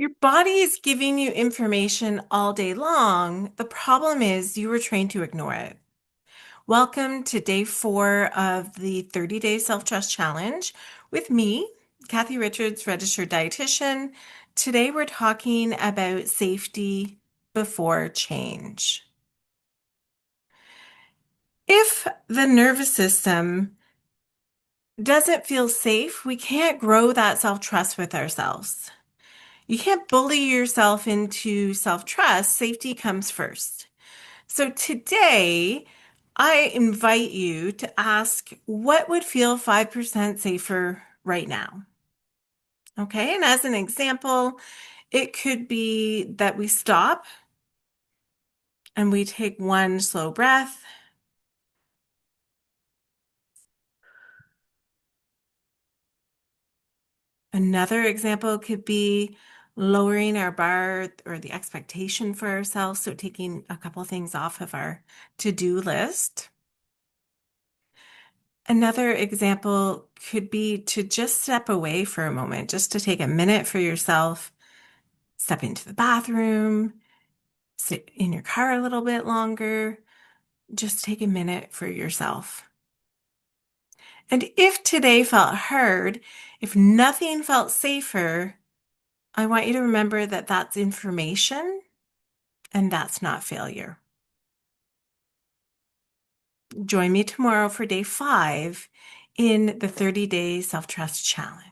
Your body is giving you information all day long. The problem is you were trained to ignore it. Welcome to day 4 of the 30-day self-trust challenge with me, Kathy Richards, registered dietitian. Today we're talking about safety before change. If the nervous system doesn't feel safe, we can't grow that self-trust with ourselves. You can't bully yourself into self-trust. Safety comes first. So today, I invite you to ask what would feel 5% safer right now? Okay, and as an example, it could be that we stop and we take one slow breath. Another example could be lowering our bar or the expectation for ourselves, so taking a couple things off of our to-do list. Another example could be to just step away for a moment, just to take a minute for yourself, step into the bathroom, sit in your car a little bit longer, just take a minute for yourself. And if today felt hard, if nothing felt safer, I want you to remember that that's information and that's not failure. Join me tomorrow for day 5 in the 30-day self-trust challenge.